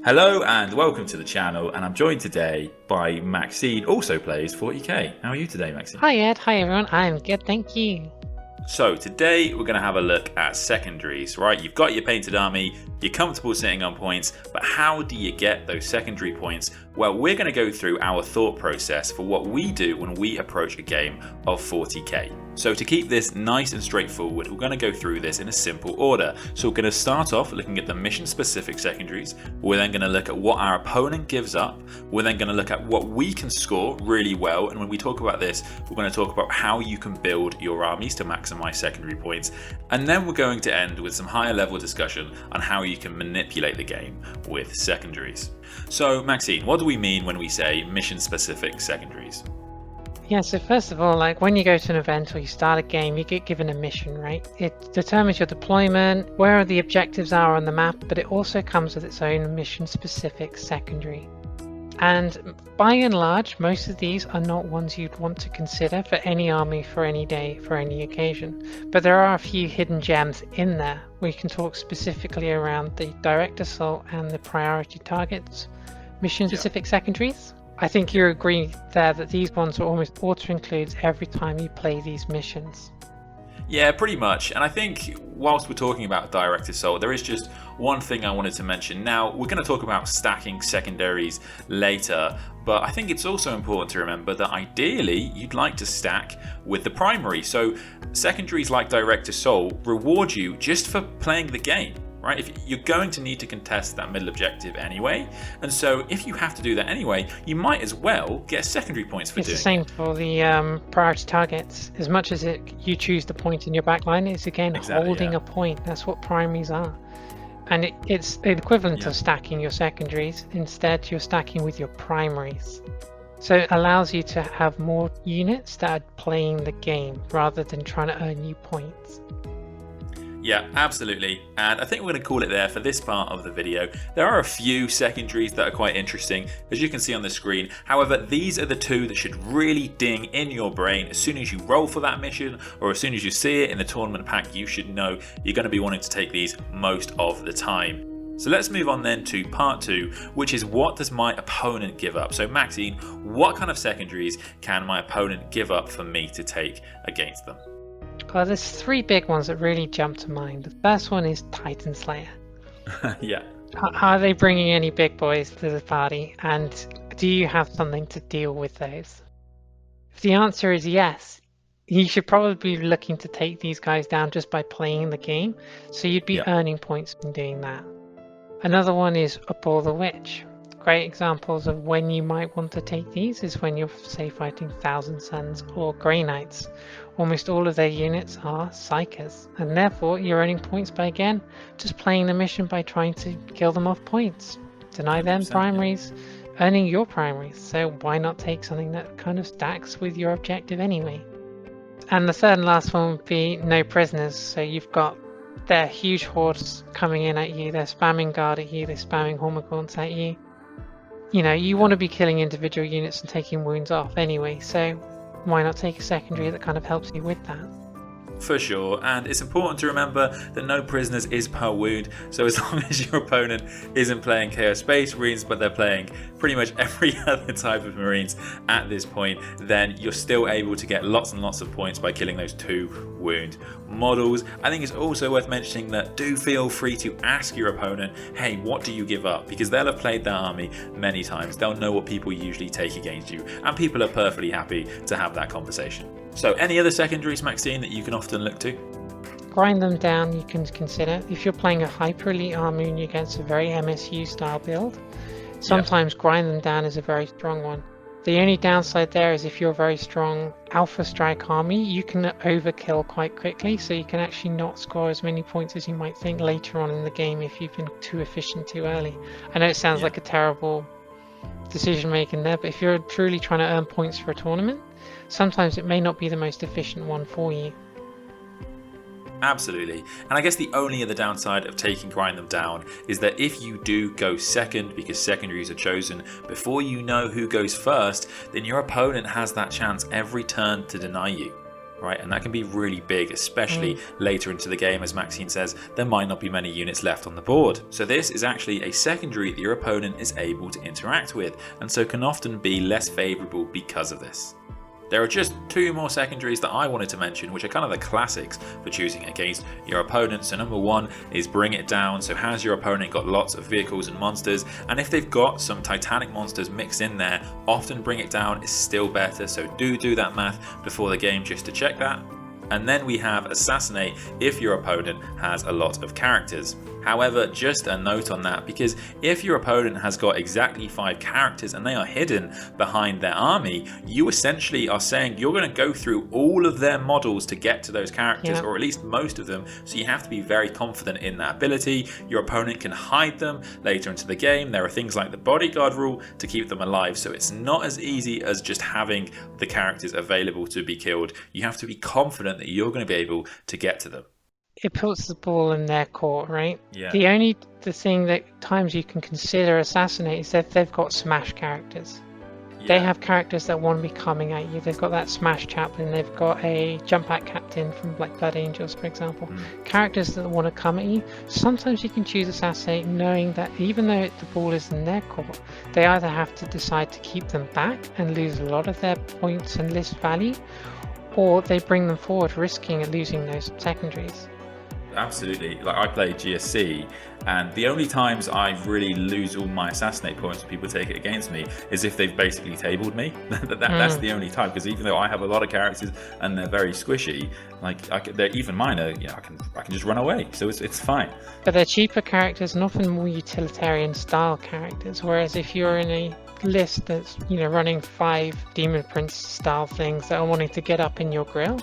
Hello and welcome to the channel, and I'm joined today by Maxine, also plays 40k. How are you today, Maxine? Hi Ed, hi everyone, I'm good, thank you. So today we're going to have a look at secondaries, right? You've got your painted army, you're comfortable sitting on points, but how do you get those secondary points? Well, we're going to go through our thought process for what we do when we approach a game of 40k. So to keep this nice and straightforward, we're going to go through this in a simple order. So we're going to start off looking at the mission specific secondaries. We're then going to look at what our opponent gives up. We're then going to look at what we can score really well. And when we talk about this, we're going to talk about how you can build your armies to maximize secondary points. And then we're going to end with some higher level discussion on how you can manipulate the game with secondaries. So Maxine, what do we mean when we say mission specific secondaries? Yeah, so first of all, like when you go to an event or you start a game, you get given a mission, right? It determines your deployment, where the objectives are on the map, but it also comes with its own mission specific secondary. And by and large, most of these are not ones you'd want to consider for any army, for any day, for any occasion. But there are a few hidden gems in there. We can talk specifically around the direct assault and the priority targets mission specific secondaries. I think you agree there that these ones are almost auto-includes every time you play these missions. Yeah, pretty much. And I think whilst we're talking about direct assault, there is just one thing I wanted to mention. Now, we're going to talk about stacking secondaries later, but I think it's also important to remember that ideally you'd like to stack with the primary. So secondaries like direct assault reward you just for playing the game. Right? If you're going to need to contest that middle objective anyway, and so if you have to do that anyway, you might as well get secondary points for doing it. It's the same for the priority targets. As much as you choose the point in your backline, it's again holding a point. That's what primaries are. And it's the equivalent of stacking your secondaries. Instead, you're stacking with your primaries. So it allows you to have more units that are playing the game rather than trying to earn you points. Yeah, absolutely. And I think we're going to call it there for this part of the video. There are a few secondaries that are quite interesting, as you can see on the screen. However, these are the two that should really ding in your brain as soon as you roll for that mission, or as soon as you see it in the tournament pack. You should know you're going to be wanting to take these most of the time. So let's move on then to part 2, which is what does my opponent give up? So Maxine, what kind of secondaries can my opponent give up for me to take against them? Well, there's 3 big ones that really jump to mind. The first one is Titan Slayer. Yeah. Are they bringing any big boys to the party? And do you have something to deal with those? If the answer is yes, you should probably be looking to take these guys down just by playing the game. So you'd be earning points from doing that. Another one is Abhor the Witch. Great examples of when you might want to take these is when you're, say, fighting Thousand Suns or Grey Knights. Almost all of their units are Psykers, and therefore you're earning points by, again, just playing the mission by trying to kill them off points. Deny them primaries, earning your primaries, so why not take something that kind of stacks with your objective anyway? And the third and last one would be No Prisoners, so you've got their huge hordes coming in at you, they're spamming guard at you, they're spamming Hormagaunts at you. You know, you want to be killing individual units and taking wounds off anyway, so why not take a secondary that kind of helps you with that? For sure, and it's important to remember that no prisoners is per wound, so as long as your opponent isn't playing Chaos Space Marines, but they're playing pretty much every other type of Marines at this point, then you're still able to get lots and lots of points by killing those 2 wound models. I think it's also worth mentioning that do feel free to ask your opponent, hey, what do you give up? Because they'll have played their army many times, they'll know what people usually take against you, and people are perfectly happy to have that conversation. So any other secondaries, Maxine, that you can often look to? Grind them down you can consider. If you're playing a hyper elite army and against a very MSU style build, sometimes grind them down is a very strong one. The only downside there is if you're a very strong Alpha Strike army, you can overkill quite quickly, so you can actually not score as many points as you might think later on in the game if you've been too efficient too early. I know it sounds like a terrible decision making there, but if you're truly trying to earn points for a tournament, sometimes it may not be the most efficient one for you. Absolutely. And I guess the only other downside of taking grind them down is that if you do go second, because secondaries are chosen before you know who goes first, then your opponent has that chance every turn to deny you. right? And that can be really big, especially later into the game. As Maxine says, there might not be many units left on the board. So this is actually a secondary that your opponent is able to interact with, and so can often be less favourable because of this. There are just 2 more secondaries that I wanted to mention, which are kind of the classics for choosing against your opponent. So number 1 is Bring It Down. So has your opponent got lots of vehicles and monsters, and if they've got some Titanic monsters mixed in there, often Bring It Down is still better. So do that math before the game just to check that. And then we have Assassinate if your opponent has a lot of characters. However, just a note on that, because if your opponent has got exactly 5 characters and they are hidden behind their army, you essentially are saying you're going to go through all of their models to get to those characters, or at least most of them. So you have to be very confident in that ability. Your opponent can hide them later into the game. There are things like the bodyguard rule to keep them alive, so it's not as easy as just having the characters available to be killed. You have to be confident that you're going to be able to get to them. It puts the ball in their court, right? Yeah. The thing that times you can consider Assassinate is that they've got smash characters. Yeah. They have characters that want to be coming at you. They've got that smash chaplain. They've got a jump at captain from like Blood Angels, for example. Characters that want to come at you. Sometimes you can choose Assassinate knowing that even though the ball is in their court, they either have to decide to keep them back and lose a lot of their points and list value, or they bring them forward, risking losing those secondaries. Absolutely. Like, I play GSC, and the only times I really lose all my Assassinate points when people take it against me is if they've basically tabled me. That's the only time, because even though I have a lot of characters and they're very squishy, they're even minor, I can just run away, so it's fine. But they're cheaper characters and often more utilitarian style characters, whereas if you're in a list that's running 5 Demon Prince style things that are wanting to get up in your grill,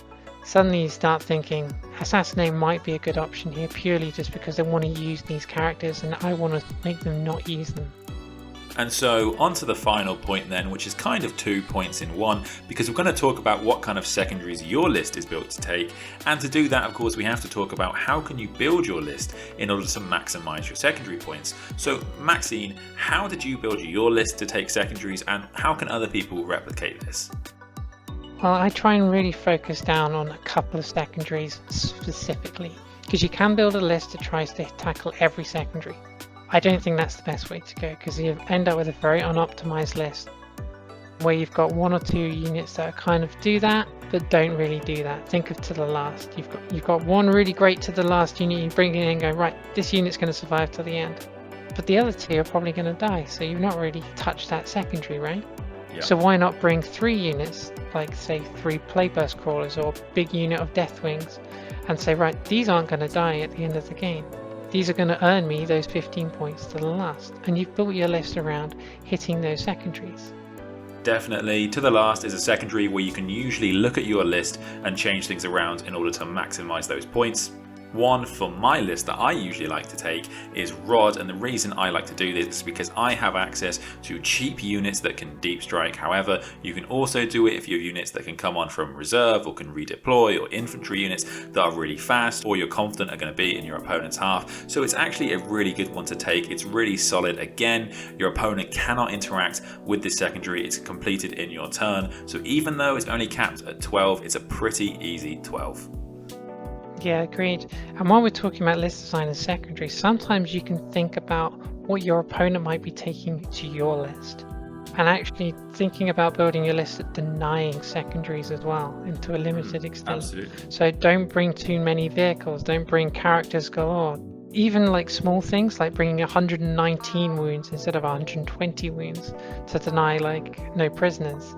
suddenly you start thinking Assassinate might be a good option here, purely just because they want to use these characters and I want to make them not use them. And so on to the final point then, which is kind of 2 points in one, because we're going to talk about what kind of secondaries your list is built to take. And to do that, of course, we have to talk about how can you build your list in order to maximize your secondary points. So Maxine, how did you build your list to take secondaries, and how can other people replicate this? Well, I try and really focus down on a couple of secondaries specifically, because you can build a list that tries to tackle every secondary. I don't think that's the best way to go, because you end up with a very unoptimized list where you've got 1 or 2 units that kind of do that but don't really do that. Think of To the Last. You've got one really great To the Last unit, you bring it in and go, right, this unit's going to survive till the end, but the other 2 are probably going to die, so you've not really touched that secondary, right? Yeah. So why not bring 3 units, like say 3 Playburst Crawlers or a big unit of Deathwings, and say, right, these aren't going to die at the end of the game. These are going to earn me those 15 points To the Last. And you've built your list around hitting those secondaries. Definitely. To the Last is a secondary where you can usually look at your list and change things around in order to maximize those points. One for my list that I usually like to take is Rod, and the reason I like to do this is because I have access to cheap units that can deep strike. However, you can also do it if you have units that can come on from reserve or can redeploy, or infantry units that are really fast or you're confident are going to be in your opponent's half. So it's actually a really good one to take. It's really solid. Again, your opponent cannot interact with this secondary. It's completed in your turn. So even though it's only capped at 12, it's a pretty easy 12. Yeah, agreed. And while we're talking about list design and secondary, sometimes you can think about what your opponent might be taking to your list, and actually thinking about building your list at denying secondaries as well, and to a limited extent. Absolutely. So don't bring too many vehicles, don't bring characters galore. Even like small things like bringing 119 wounds instead of 120 wounds to deny like no prisoners.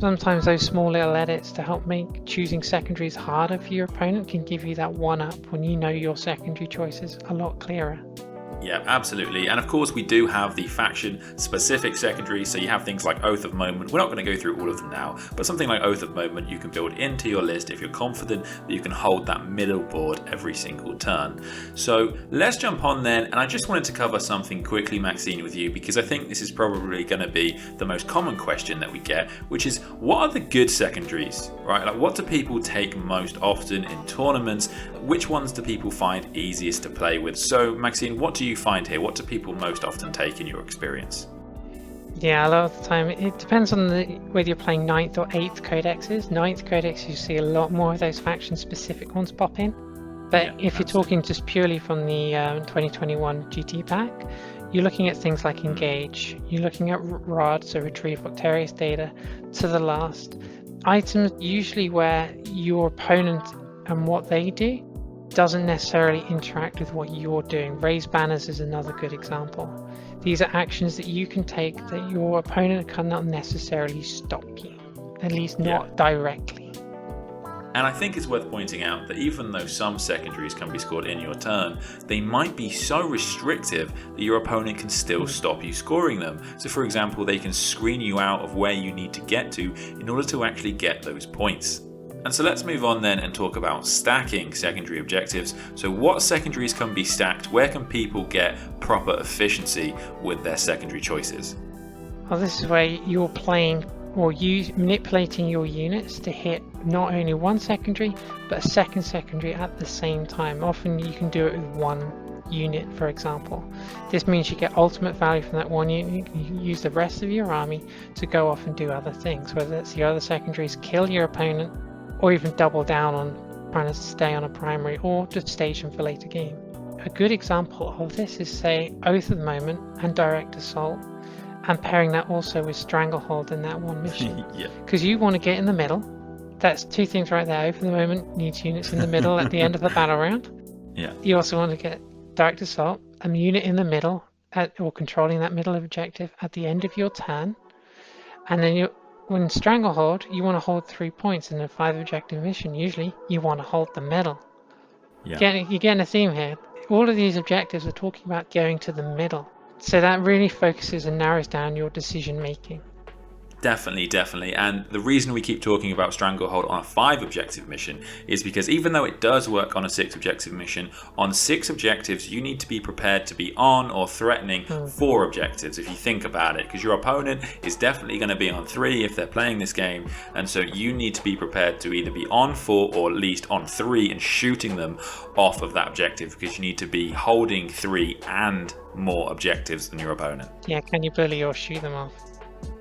Sometimes those small little edits to help make choosing secondaries harder for your opponent can give you that one up when you know your secondary choices a lot clearer. Yeah, absolutely. And of course we do have the faction specific secondaries, so you have things like Oath of Moment. We're not going to go through all of them now, but something like Oath of Moment you can build into your list if you're confident that you can hold that middle board every single turn. So let's jump on then, and I just wanted to cover something quickly, Maxine, with you, because I think this is probably going to be the most common question that we get, which is what are the good secondaries, right? Like, what do people take most often in tournaments? Which ones do people find easiest to play with? So Maxine, what do you find here? What do people most often take in your experience? Yeah, a lot of the time it depends on whether you're playing 9th or 8th codexes. 9th codex, you see a lot more of those faction-specific ones pop in. But Yeah, if you're talking just purely from the 2021 GT pack, you're looking at things like Engage, you're looking at ROD, so Retrieve Octarius Data, to the last. Items usually where your opponent and what they do doesn't necessarily interact with what you're doing. Raise Banners is another good example. These are actions that you can take that your opponent cannot necessarily stop you, at least not directly. And I think it's worth pointing out that even though some secondaries can be scored in your turn, they might be so restrictive that your opponent can still stop you scoring them. So for example, they can screen you out of where you need to get to in order to actually get those points. And so let's move on then and talk about stacking secondary objectives. So what secondaries can be stacked? Where can people get proper efficiency with their secondary choices? Well, this is where you're playing or manipulating your units to hit not only one secondary, but a second secondary at the same time. Often you can do it with one unit, for example. This means you get ultimate value from that one unit. You can use the rest of your army to go off and do other things, whether it's the other secondaries, kill your opponent, or even double down on trying to stay on a primary, or just stage them for later game. A good example of this is, say, Oath of the Moment and Direct Assault, and pairing that also with Stranglehold in that one mission. Because you want to get in the middle. That's two things right there. Oath of the Moment needs units in the middle at the end of the battle round. Yeah. You also want to get Direct Assault, a unit in the middle, or controlling that middle objective at the end of your turn. And then when Stranglehold, you want to hold 3 points in a 5 objective mission. Usually, you want to hold the middle. Yeah. You're getting a theme here. All of these objectives are talking about going to the middle. So that really focuses and narrows down your decision making. Definitely. And the reason we keep talking about Stranglehold on a 5 objective mission is because even though it does work on a 6 objective mission, on 6 objectives you need to be prepared to be on or threatening 4 objectives if you think about it, because your opponent is definitely going to be on 3 if they're playing this game, and so you need to be prepared to either be on 4 or at least on 3 and shooting them off of that objective, because you need to be holding 3 and more objectives than your opponent. Yeah, can you bully or shoot them off?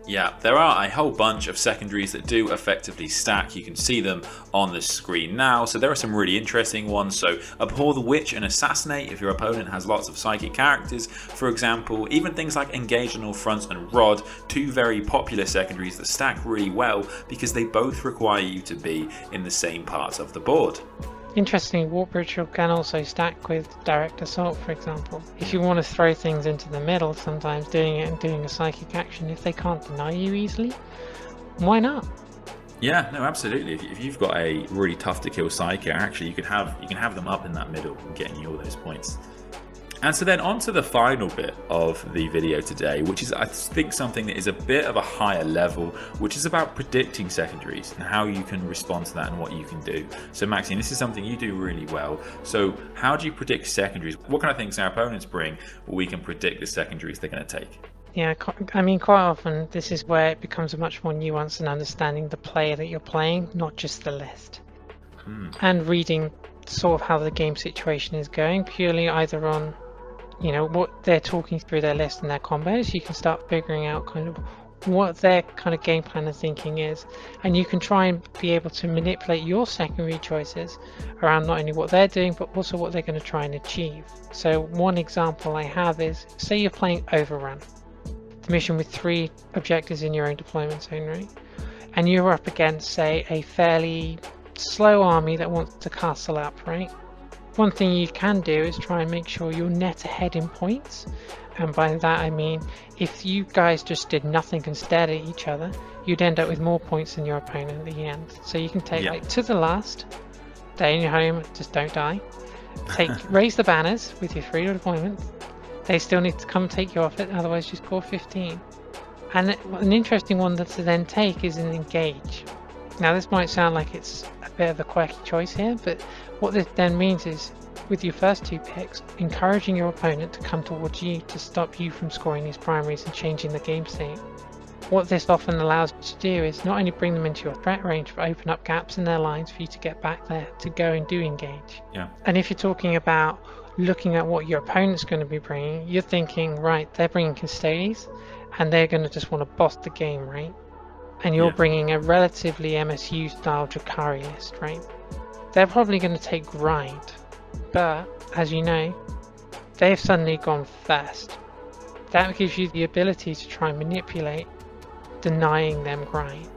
Yeah, there are a whole bunch of secondaries that do effectively stack. You can see them on the screen now. So there are some really interesting ones. So Abhor the Witch and Assassinate if your opponent has lots of psychic characters, for example. Even things like Engage on All Fronts and Rod, two very popular secondaries that stack really well because they both require you to be in the same parts of the board. Interestingly, Warp Ritual can also stack with Direct Assault, for example. If you want to throw things into the middle, sometimes doing it and doing a psychic action, if they can't deny you easily, why not? Yeah, no, absolutely. If you've got a really tough to kill psychic, actually you can have them up in that middle and getting you all those points. And so then on to the final bit of the video today, which is I think something that is a bit of a higher level, which is about predicting secondaries and how you can respond to that and what you can do. So Maxine, this is something you do really well. So how do you predict secondaries? What kind of things our opponents bring we can predict the secondaries they're going to take? Yeah, I mean, quite often this is where it becomes a much more nuanced and understanding the player that you're playing, not just the list. And reading sort of how the game situation is going, purely either on what they're talking through their list and their combos. You can start figuring out kind of what their kind of game plan and thinking is, and you can try and be able to manipulate your secondary choices around not only what they're doing but also what they're going to try and achieve. So one example I have is, say you're playing Overrun, the mission with 3 objectives in your own deployment zone, right? And you're up against, say, a fairly slow army that wants to castle up, right? One thing you can do is try and make sure you're net ahead in points, and by that I mean if you guys just did nothing and stared at each other, you'd end up with more points than your opponent at the end. So you can take like to the last, stay in your home, just don't die. Raise the banners with your 3 deployments. They still need to come take you off it, otherwise you score 15. And an interesting one to then take is an Engage. Now this might sound like it's a bit of a quirky choice here, but what this then means is, with your first 2 picks, encouraging your opponent to come towards you to stop you from scoring these primaries and changing the game state. what this often allows you to do is not only bring them into your threat range, but open up gaps in their lines for you to get back there to go and do engage. Yeah. And if you're talking about looking at what your opponent's going to be bringing, you're thinking, right, they're bringing Custodies, and they're going to just want to boss the game, right? And you're bringing a relatively MSU style Drakari list, right? They're probably going to take grind, but as you know, they've suddenly gone first. That gives you the ability to try and manipulate denying them grind.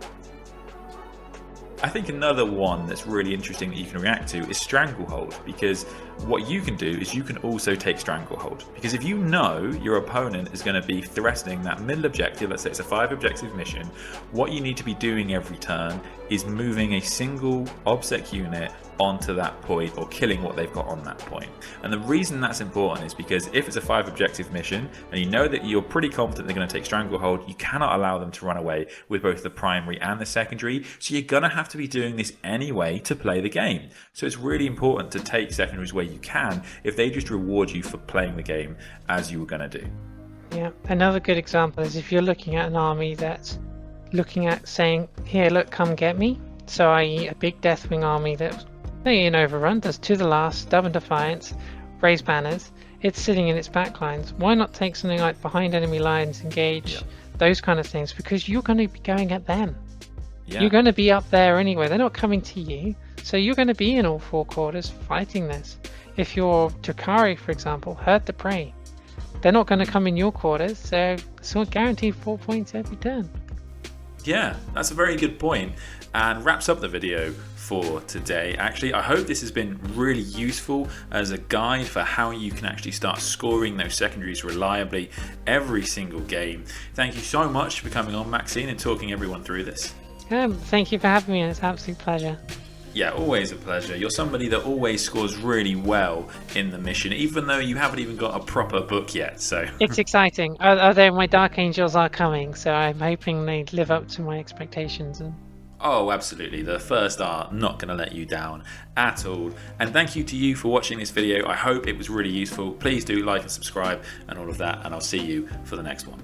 I think another one that's really interesting that you can react to is Stranglehold, because what you can do is you can also take Stranglehold. Because if you know your opponent is going to be threatening that middle objective, let's say it's a 5 objective mission, what you need to be doing every turn is moving a single OBSEC unit onto that point, or killing what they've got on that point. And the reason that's important is because if it's a 5 objective mission and you know that you're pretty confident they're going to take Stranglehold, you cannot allow them to run away with both the primary and the secondary, so you're going to have to be doing this anyway to play the game. So it's really important to take secondaries where you can if they just reward you for playing the game as you were going to do. Yeah, another good example is if you're looking at an army that's looking at saying, here, look, come get me. So i.e. a big Deathwing army that's in Overrun, does To the Last, Stubborn Defiance, raise banners, it's sitting in its backlines. Why not take something like behind enemy lines, engage, those kind of things, because you're going to be going at them. You're going to be up there anyway, they're not coming to you, so you're going to be in all 4 quarters fighting this. If you're Drakari, for example, herd the prey, they're not going to come in your quarters, so it's not guaranteed 4 points every turn. Yeah, that's a very good point, and wraps up the video for today. Actually, I hope this has been really useful as a guide for how you can actually start scoring those secondaries reliably every single game. Thank you so much for coming on, Maxine, and talking everyone through this. Thank you for having me, it's an absolute pleasure. Yeah, always a pleasure. You're somebody that always scores really well in the mission, even though you haven't even got a proper book yet, so... It's exciting. Although my Dark Angels are coming, so I'm hoping they live up to my expectations. Oh, absolutely. The first are not going to let you down at all. And thank you to you for watching this video. I hope it was really useful. Please do like and subscribe and all of that, and I'll see you for the next one.